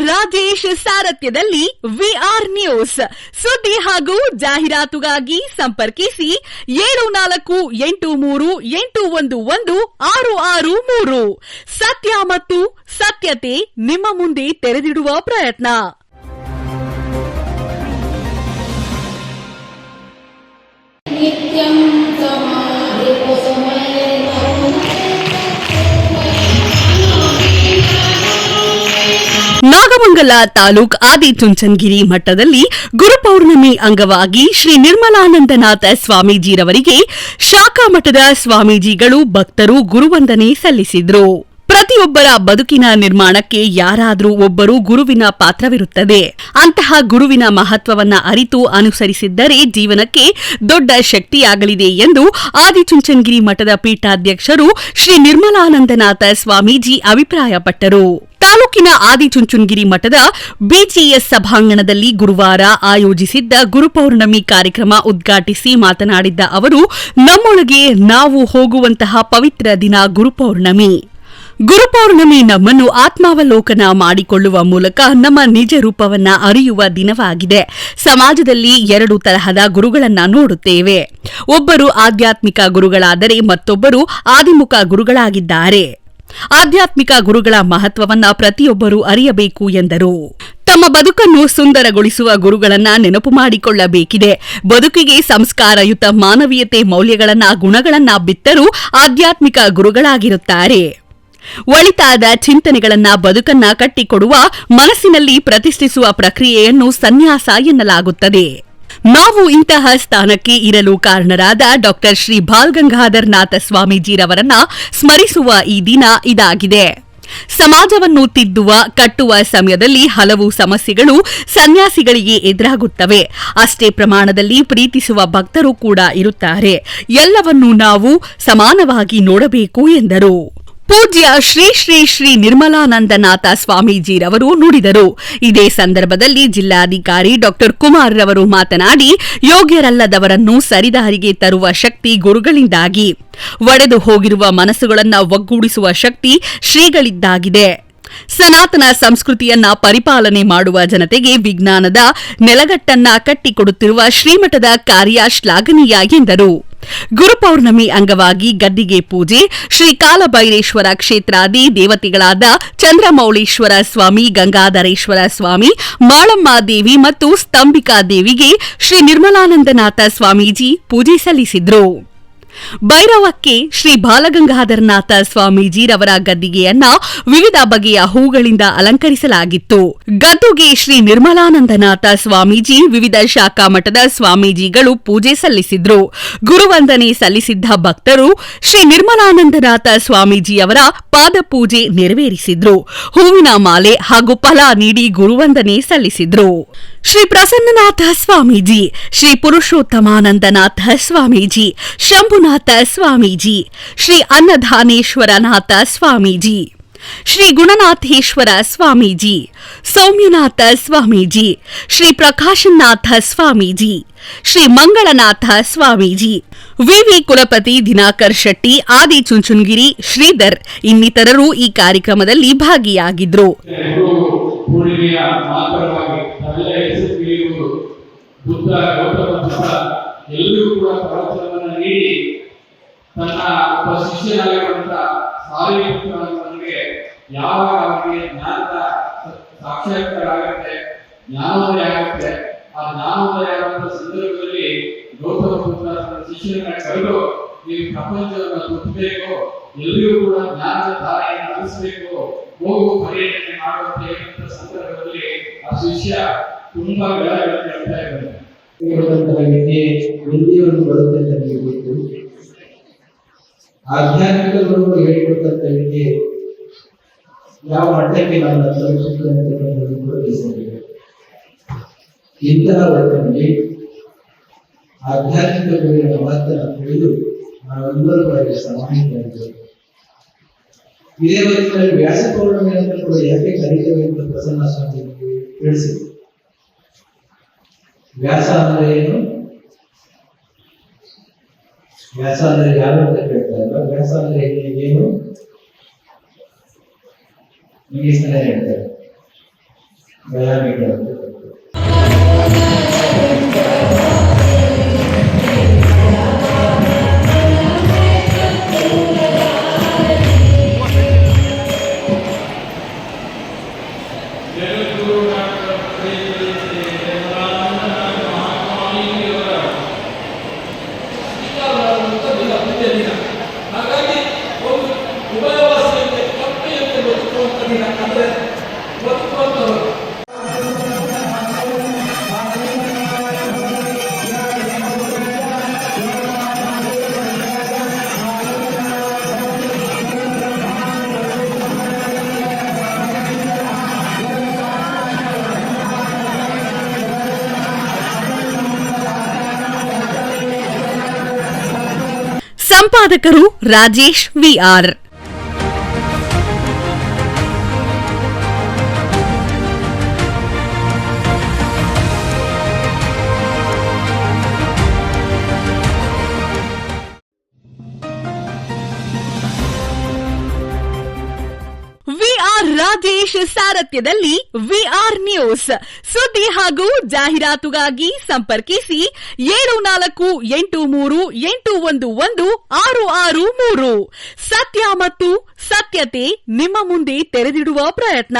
ರಾಜೇಶ್ ಸಾರಥ್ಯದಲ್ಲಿ VR news ಸುದ್ದಿ ಹಾಗೂ ಜಾಹೀರಾತುಗಾಗಿ ಸಂಪರ್ಕಿಸಿ 7483811663. ಸತ್ಯ ಮತ್ತು ಸತ್ಯತೆ ನಿಮ್ಮ ಮುಂದೆ ತೆರೆದಿಡುವ ಪ್ರಯತ್ನ. ನಾಗಮಂಗಲ ತಾಲೂಕ್ ಆದಿಚುಂಚನಗಿರಿ ಮಠದಲ್ಲಿ ಗುರುಪೌರ್ಣಮಿ ಅಂಗವಾಗಿ ಶ್ರೀ ನಿರ್ಮಲಾನಂದನಾಥ ಸ್ವಾಮೀಜಿರವರಿಗೆ ಶಾಖಾ ಮಠದ ಸ್ವಾಮೀಜಿಗಳು ಭಕ್ತರು ಗುರುವಂದನೆ ಸಲ್ಲಿಸಿದರು. ಪ್ರತಿಯೊಬ್ಬರ ಬದುಕಿನ ನಿರ್ಮಾಣಕ್ಕೆ ಯಾರಾದರೂ ಒಬ್ಬರು ಗುರುವಿನ ಪಾತ್ರವಿರುತ್ತದೆ. ಅಂತಹ ಗುರುವಿನ ಮಹತ್ವವನ್ನ ಅರಿತು ಅನುಸರಿಸಿದ್ದರೆ ಜೀವನಕ್ಕೆ ದೊಡ್ಡ ಶಕ್ತಿಯಾಗಲಿದೆ ಎಂದು ಆದಿಚುಂಚನಗಿರಿ ಮಠದ ಪೀಠಾಧ್ಯಕ್ಷರು ಶ್ರೀ ನಿರ್ಮಲಾನಂದನಾಥ ಸ್ವಾಮೀಜಿ ಅಭಿಪ್ರಾಯಪಟ್ಟರು. ತಾಲೂಕಿನ ಆದಿಚುಂಚನಗಿರಿ ಮಠದ ಬಿಜಿಎಸ್ ಸಭಾಂಗಣದಲ್ಲಿ ಗುರುವಾರ ಆಯೋಜಿಸಿದ್ದ ಗುರುಪೌರ್ಣಮಿ ಕಾರ್ಯಕ್ರಮ ಉದ್ಘಾಟಿಸಿ ಮಾತನಾಡಿದ್ದ ಅವರು, ನಮ್ಮೊಳಗೆ ನಾವು ಹೋಗುವಂತಹ ಪವಿತ್ರ ದಿನ ಗುರುಪೌರ್ಣಮಿ. ಗುರುಪೌರ್ಣಮಿ ನಮ್ಮನ್ನು ಆತ್ಮಾವಲೋಕನ ಮಾಡಿಕೊಳ್ಳುವ ಮೂಲಕ ನಮ್ಮ ನಿಜ ರೂಪವನ್ನ ಅರಿಯುವ ದಿನವಾಗಿದೆ. ಸಮಾಜದಲ್ಲಿ ಎರಡು ತರಹದ ಗುರುಗಳನ್ನ ನೋಡುತ್ತೇವೆ. ಒಬ್ಬರು ಆಧ್ಯಾತ್ಮಿಕ ಗುರುಗಳಾದರೆ ಮತ್ತೊಬ್ಬರು ಆದಿಮುಖ ಗುರುಗಳಾಗಿದ್ದಾರೆ. ಆಧ್ಯಾತ್ಮಿಕ ಗುರುಗಳ ಮಹತ್ವವನ್ನ ಪ್ರತಿಯೊಬ್ಬರೂ ಅರಿಯಬೇಕು ಎಂದರು. ತಮ್ಮ ಬದುಕನ್ನು ಸುಂದರಗೊಳಿಸುವ ಗುರುಗಳನ್ನ ನೆನಪು ಮಾಡಿಕೊಳ್ಳಬೇಕಿದೆ. ಬದುಕಿಗೆ ಸಂಸ್ಕಾರಯುತ ಮಾನವೀಯತೆ ಮೌಲ್ಯಗಳನ್ನ ಗುಣಗಳನ್ನ ಬಿತ್ತರೂ ಆಧ್ಯಾತ್ಮಿಕ ಗುರುಗಳಾಗಿರುತ್ತಾರೆ. ಒಳಿತಾದ ಚಿಂತನೆಗಳನ್ನ ಬದುಕನ್ನ ಕಟ್ಟಿಕೊಡುವ, ಮನಸ್ಸಿನಲ್ಲಿ ಪ್ರತಿಷ್ಠಿಸುವ ಪ್ರಕ್ರಿಯೆಯನ್ನು ಸನ್ಯಾಸ ಎನ್ನಲಾಗುತ್ತದೆ. ನಾವು ಇಂತಹ ಸ್ಥಾನಕ್ಕೆ ಇರಲು ಕಾರಣರಾದ ಡಾ ಶ್ರೀ ಬಾಲಗಂಗಾಧರನಾಥ ಸ್ವಾಮೀಜಿರವರನ್ನ ಸ್ಮರಿಸುವ ಈ ದಿನ ಇದಾಗಿದೆ. ಸಮಾಜವನ್ನು ತಿದ್ದುವ, ಕಟ್ಟುವ ಸಮಯದಲ್ಲಿ ಹಲವು ಸಮಸ್ಯೆಗಳು ಸನ್ಯಾಸಿಗಳಿಗೆ ಎದುರಾಗುತ್ತವೆ. ಅಷ್ಟೇ ಪ್ರಮಾಣದಲ್ಲಿ ಪ್ರೀತಿಸುವ ಭಕ್ತರು ಕೂಡ ಇರುತ್ತಾರೆ. ಎಲ್ಲವನ್ನೂ ನಾವು ಸಮಾನವಾಗಿ ನೋಡಬೇಕು ಎಂದರು. ಪೂಜ್ಯ ಶ್ರೀ ಶ್ರೀ ಶ್ರೀ ನಿರ್ಮಲಾನಂದನಾಥ ಸ್ವಾಮೀಜಿರವರು ನುಡಿದರು. ಇದೇ ಸಂದರ್ಭದಲ್ಲಿ ಜಿಲ್ಲಾಧಿಕಾರಿ ಡಾ ಕುಮಾರ್ ರವರು ಮಾತನಾಡಿ, ಯೋಗ್ಯರಲ್ಲದವರನ್ನು ಸರಿದಾರಿಗೆ ತರುವ ಶಕ್ತಿ ಗುರುಗಳಿಂದಾಗಿ, ಒಡೆದು ಹೋಗಿರುವ ಮನಸ್ಸುಗಳನ್ನು ಒಗ್ಗೂಡಿಸುವ ಶಕ್ತಿ ಶ್ರೀಗಳಿದ್ದಾಗಿದೆ. ಸನಾತನ ಸಂಸ್ಕೃತಿಯನ್ನ ಪರಿಪಾಲನೆ ಮಾಡುವ ಜನತೆಗೆ ವಿಜ್ಞಾನದ ನೆಲಗಟ್ಟನ್ನ ಕಟ್ಟಿಕೊಡುತ್ತಿರುವ ಶ್ರೀಮಠದ ಕಾರ್ಯ ಶ್ಲಾಘನೀಯ ಎಂದರು. ಗುರುಪೌರ್ಣಮಿ ಅಂಗವಾಗಿ ಗದ್ದಿಗೆ ಪೂಜೆ, ಶ್ರೀ ಕಾಲಭೈರೇಶ್ವರ ಕ್ಷೇತ್ರಾದಿ ದೇವತೆಗಳಾದ ಚಂದ್ರಮೌಳೀಶ್ವರ ಸ್ವಾಮಿ, ಗಂಗಾಧರೇಶ್ವರ ಸ್ವಾಮಿ, ಮಾಳಮ್ಮ ದೇವಿ ಮತ್ತು ಸ್ತಂಭಿಕಾ ದೇವಿಗೆ ಶ್ರೀ ನಿರ್ಮಲಾನಂದನಾಥ ಸ್ವಾಮೀಜಿ ಪೂಜೆ ಸಲ್ಲಿಸಿದ್ರು. ಭೈರವಕ್ಕೆ ಶ್ರೀ ಬಾಲಗಂಗಾಧರನಾಥ ಸ್ವಾಮೀಜಿರವರ ಗದ್ದಿಗೆಯನ್ನ ವಿವಿಧ ಬಗೆಯ ಹೂಗಳಿಂದ ಅಲಂಕರಿಸಲಾಗಿತ್ತು. ಗದ್ದುಗೆ ಶ್ರೀ ನಿರ್ಮಲಾನಂದನಾಥ ಸ್ವಾಮೀಜಿ, ವಿವಿಧ ಶಾಖಾ ಮಠದ ಸ್ವಾಮೀಜಿಗಳು ಪೂಜೆ ಸಲ್ಲಿಸಿದ್ರು. ಗುರುವಂದನೆ ಸಲ್ಲಿಸಿದ್ದ ಭಕ್ತರು ಶ್ರೀ ನಿರ್ಮಲಾನಂದನಾಥ ಸ್ವಾಮೀಜಿಯವರ ಪಾದಪೂಜೆ ನೆರವೇರಿಸಿದ್ರು. ಹೂವಿನ ಮಾಲೆ ಹಾಗೂ ಫಲ ನೀಡಿ ಗುರುವಂದನೆ ಸಲ್ಲಿಸಿದ್ರು. ಶ್ರೀ ಪ್ರಸನ್ನನಾಥ ಸ್ವಾಮೀಜಿ, ಶ್ರೀ ಪುರುಷೋತ್ತಮಾನಂದನಾಥ ಸ್ವಾಮೀಜಿ, ಶಂಭುನಾಥ ಸ್ವಾಮೀಜಿ, ಶ್ರೀ ಅನ್ನಧಾನೇಶ್ವರನಾಥ ಸ್ವಾಮೀಜಿ, ಶ್ರೀ ಗುಣನಾಥೇಶ್ವರ ಸ್ವಾಮೀಜಿ, ಸೌಮ್ಯನಾಥ ಸ್ವಾಮೀಜಿ, ಶ್ರೀ ಪ್ರಕಾಶನಾಥ ಸ್ವಾಮೀಜಿ, ಶ್ರೀ ಮಂಗಳನಾಥ ಸ್ವಾಮೀಜಿ, ವಿವಿ ಕುಲಪತಿ ದಿನಾಕರ್ ಶೆಟ್ಟಿ, ಆದಿಚುಂಚನಗಿರಿ ಶ್ರೀಧರ್ ಇನ್ನಿತರರು ಈ ಕಾರ್ಯಕ್ರಮದಲ್ಲಿ ಭಾಗಿಯಾಗಿದ್ರು. ಎಲ್ಲರೂ ಕೂಡ ಪ್ರವಚನವನ್ನು ನೀಡಿ ತನ್ನ ಒಬ್ಬ ಶಿಷ್ಯನಾಗಿರುವಂತ ಸಾರಿಪುತ್ರನಿಗೆ ಯಾವಾಗ ಅವರಿಗೆ ಜ್ಞಾನದ ಸಾಕ್ಷಾತ್ಕಾರ ಆಗುತ್ತೆ, ಜ್ಞಾನೋದಯ ಆಗುತ್ತೆ, ಆ ಜ್ಞಾನೋದಯ ಆಗುವಂತ ಸಂದರ್ಭದಲ್ಲಿ ಗೌತಮ ಬುದ್ಧ ತನ್ನ ಶಿಷ್ಯರನ್ನ ಕರೆದು, ನೀವು ಪ್ರಪಂಚವನ್ನು ತುತ್ತಬೇಕು, ಎಲ್ಲರಿಗೂ ಕೂಡ ಜ್ಞಾನದ ದಾರಿಯನ್ನು ಅಳಿಸಬೇಕು, ಹೋಗು ಪರ್ಯಟನೆ ಮಾಡುವಂತ ಹೇಳುವಂತ ಸಂದರ್ಭದಲ್ಲಿ ಆ ಶಿಷ್ಯ ತುಂಬಾ ಗಳಗಳನ್ನು ಹೇಳ್ತಾ ಇದ್ದಾರೆ. ಎಲ್ಲಿಯನ್ನು ಬರುತ್ತೆ ಅಂತ ನಿಮಗೆ ಗೊತ್ತು. ಆಧ್ಯಾತ್ಮಿಕ ಗುರುಗಳು ಹೇಳಿಕೊಟ್ಟಂತ ವಿದ್ಯೆ ಯಾವ ಮಟ್ಟಕ್ಕೆ ನಾವು ತಲುಪಿಸುತ್ತದೆ ಅಂತಕ್ಕಂಥದ್ದು ಕೂಡ ತಿಳಿಸಬೇಕು. ಇಂತಹ ಹೊತ್ತಿನಲ್ಲಿ ಆಧ್ಯಾತ್ಮಿಕ ಗುರುವಿನ ಮಹತ್ವ ತಿಳಿದು ನಾವೆಲ್ಲರೂ ಕೂಡ ಸಮಾಹಿತರಾಗಿದ್ದೇವೆ. ಇದೇ ಹೊತ್ತಿನಲ್ಲಿ ವ್ಯಾಸ ಪೌರ್ಣಮಿ ಅಂತ ಕೂಡ ಯಾಕೆ ಕರೀತೇವೆ ಅಂತ ಪ್ರಸನ್ನ ಸ್ವಾಮಿ ತಿಳಿಸಿದ್ರು. ವ್ಯಾಸ ಅಂದ್ರೆ ಏನು? ವ್ಯಾಸ ಅಂದ್ರೆ ಯಾರು ಅಂತ ಕೇಳ್ತಾರಲ್ಲ, ವ್ಯಾಸ ಅಂದ್ರೆ ಏನು ಇಂಗ್ಲಿಷ್ ನಲ್ಲಿ ಹೇಳ್ತಾರೆ. ಬಯಾನಿಗೆ ಹಾಗಾಗಿ ಒಂದು ಉಭಯವಾಸಿಯಂತೆ ಕಪ್ಪೆಯಂತೆ ಬದುಕುವಂತ ದಿನ ಅಂದ್ರೆ ಬದುಕುವಂತವರು. ಸಂಪಾದಕರು ರಾಜೇಶ್ ವಿಆರ್. ವಿಆರ್ ರಾಜೇಶ್ ಸಾರಥ್ಯದಲ್ಲಿ ವಿಆರ್ ನ್ಯೂಸ್ ಸುದ್ದಿ ಹಾಗೂ ಜಾಹೀರಾತುಗಾಗಿ ಸಂಪರ್ಕಿಸಿ 7483811663. ಸತ್ಯ ಮತ್ತು ಸತ್ಯತೆ ನಿಮ್ಮ ಮುಂದೆ ತೆರೆದಿಡುವ ಪ್ರಯತ್ನ.